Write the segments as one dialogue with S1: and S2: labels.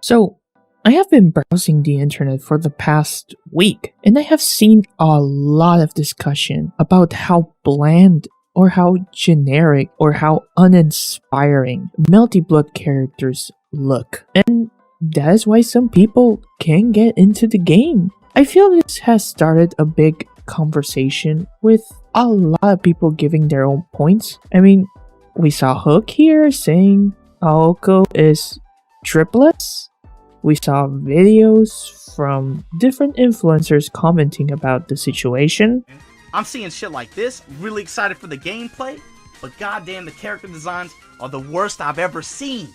S1: So, I have been browsing the internet for the past week, and I have seen a lot of discussion about how bland or how generic or how uninspiring Melty Blood characters look. And that is why some people can get into the game. I feel this has started a big conversation with a lot of people giving their own points. I mean, we saw Hook here saying Aoko is triplets. We saw videos from different influencers commenting about the situation.
S2: I'm seeing shit like this, really excited for the gameplay, but goddamn the character designs are the worst I've ever seen.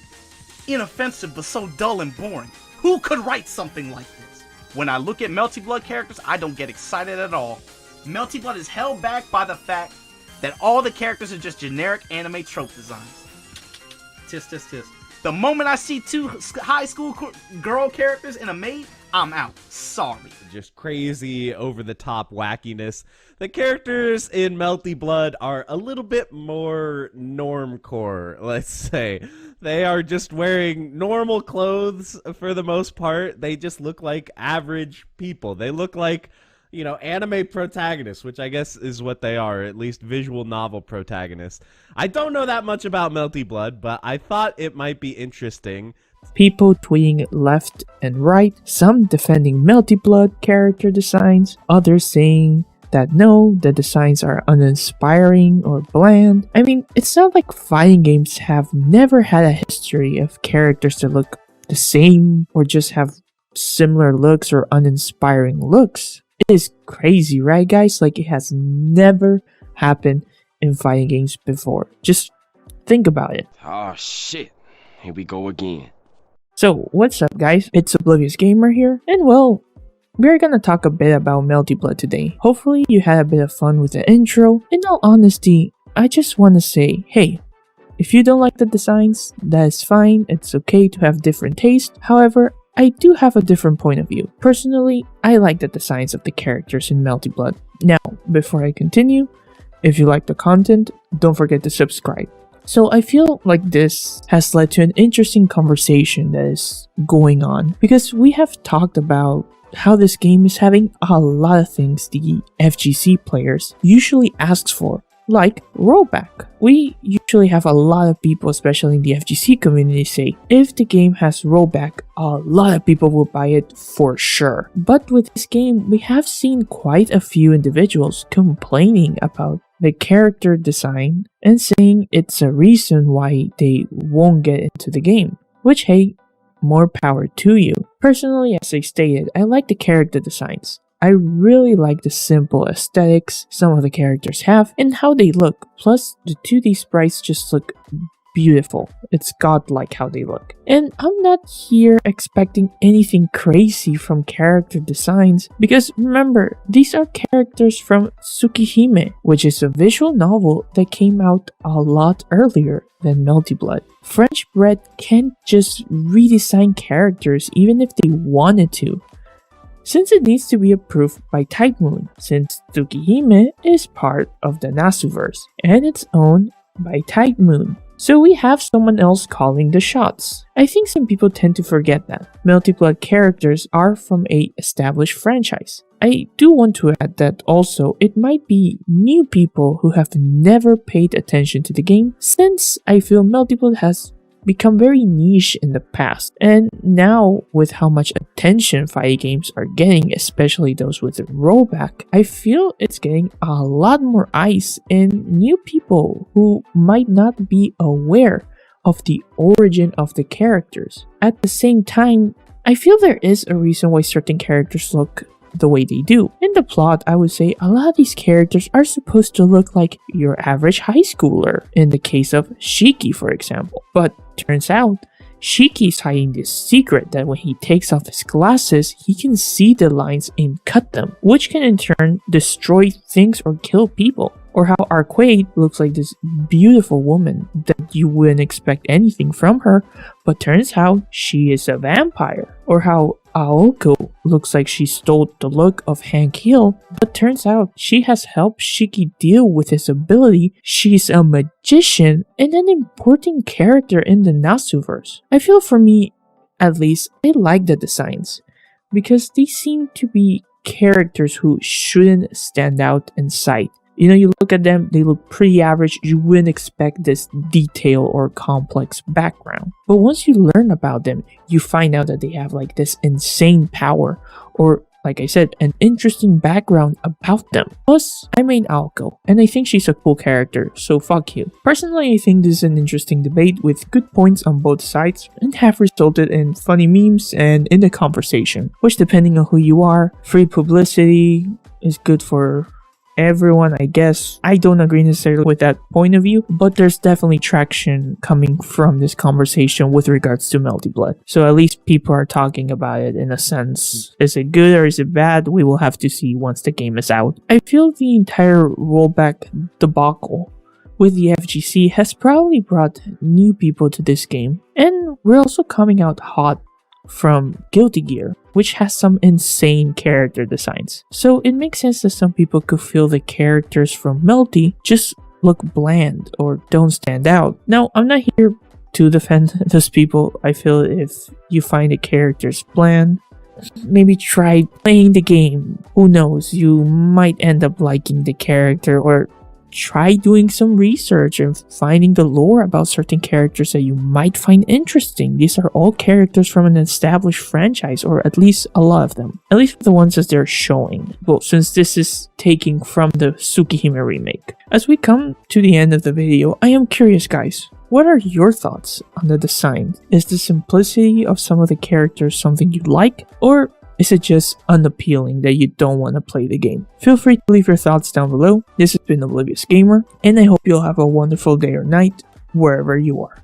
S2: Inoffensive but so dull and boring. Who could write something like this? When I look at Melty Blood characters, I don't get excited at all. Melty Blood is held back by the fact that all the characters are just generic anime trope designs. Tis tis tis. The moment I see two high school girl characters in a maid, I'm out. Sorry.
S3: Just crazy, over-the-top wackiness. The characters in Melty Blood are a little bit more normcore, let's say. They are just wearing normal clothes for the most part. They just look like average people. They look like, you know, anime protagonists, which I guess is what they are, at least visual novel protagonists. I don't know that much about Melty Blood, but I thought it might be interesting.
S1: People tweeting left and right, some defending Melty Blood character designs, others saying that no, the designs are uninspiring or bland. I mean, it's not like fighting games have never had a history of characters that look the same or just have similar looks or uninspiring looks. It is crazy, right guys? Like, it has never happened in fighting games before. Just think about it.
S4: Oh shit, here we go again.
S1: So, what's up guys? It's Oblivious Gamer here, and well, we're gonna talk a bit about Melty Blood today. Hopefully you had a bit of fun with the intro. In all honesty, I just wanna say, hey, if you don't like the designs, that is fine. It's okay to have different taste. However, I do have a different point of view. Personally, I like the designs of the characters in Melty Blood. Now, before I continue, if you like the content, don't forget to subscribe. So I feel like this has led to an interesting conversation that is going on, because we have talked about how this game is having a lot of things the FGC players usually asks for, like rollback. We usually have a lot of people, especially in the FGC community, say if the game has rollback, a lot of people will buy it for sure. But with this game, we have seen quite a few individuals complaining about the character design and saying it's a reason why they won't get into the game. Which, hey, more power to you. Personally, as I stated, I like the character designs. I really like the simple aesthetics some of the characters have and how they look. Plus, the 2D sprites just look beautiful. It's godlike how they look. And I'm not here expecting anything crazy from character designs, because remember, these are characters from Tsukihime, which is a visual novel that came out a lot earlier than Melty Blood. French Bread can't just redesign characters even if they wanted to, since it needs to be approved by Type Moon, since Tsukihime is part of the Nasuverse and it's owned by Type Moon. So we have someone else calling the shots. I think some people tend to forget that Melty Blood characters are from a established franchise. I do want to add that also it might be new people who have never paid attention to the game, since I feel Melty Blood has become very niche in the past, and now with how much attention fighting games are getting, especially those with rollback, I feel it's getting a lot more eyes and new people who might not be aware of the origin of the characters. At the same time, I feel there is a reason why certain characters look the way they do. In the plot, I would say a lot of these characters are supposed to look like your average high schooler, in the case of Shiki for example. But turns out, Shiki's hiding this secret that when he takes off his glasses, he can see the lines and cut them, which can in turn destroy things or kill people. Or how Arcade looks like this beautiful woman that you wouldn't expect anything from her, but turns out she is a vampire. Or how Aoko looks like she stole the look of Hank Hill, but turns out she has helped Shiki deal with his ability. She's a magician and an important character in the Nasuverse. I feel for me, at least I like the designs, because they seem to be characters who shouldn't stand out in sight. You know, you look at them, they look pretty average. You wouldn't expect this detail or complex background. But once you learn about them, you find out that they have like this insane power, or like I said, an interesting background about them. Plus, I main Alco, and I think she's a cool character, so fuck you. Personally, I think this is an interesting debate with good points on both sides, and have resulted in funny memes and in the conversation, which depending on who you are, free publicity is good for everyone, I guess. I don't agree necessarily with that point of view, but there's definitely traction coming from this conversation with regards to Melty Blood. So at least people are talking about it in a sense. Is it good or is it bad? We will have to see once the game is out. I feel the entire rollback debacle with the FGC has probably brought new people to this game, and we're also coming out hot from Guilty Gear, which has some insane character designs. So it makes sense that some people could feel the characters from Melty just look bland or don't stand out. Now, I'm not here to defend those people. I feel if you find the characters bland, maybe try playing the game. Who knows, you might end up liking the character, or try doing some research and finding the lore about certain characters that you might find interesting. These are all characters from an established franchise, or at least a lot of them. At least the ones that they're showing. Well, since this is taking from the Tsukihime remake. As we come to the end of the video, I am curious, guys. What are your thoughts on the design? Is the simplicity of some of the characters something you like, or is it just unappealing that you don't want to play the game? Feel free to leave your thoughts down below. This has been Oblivious Gamer, and I hope you'll have a wonderful day or night wherever you are.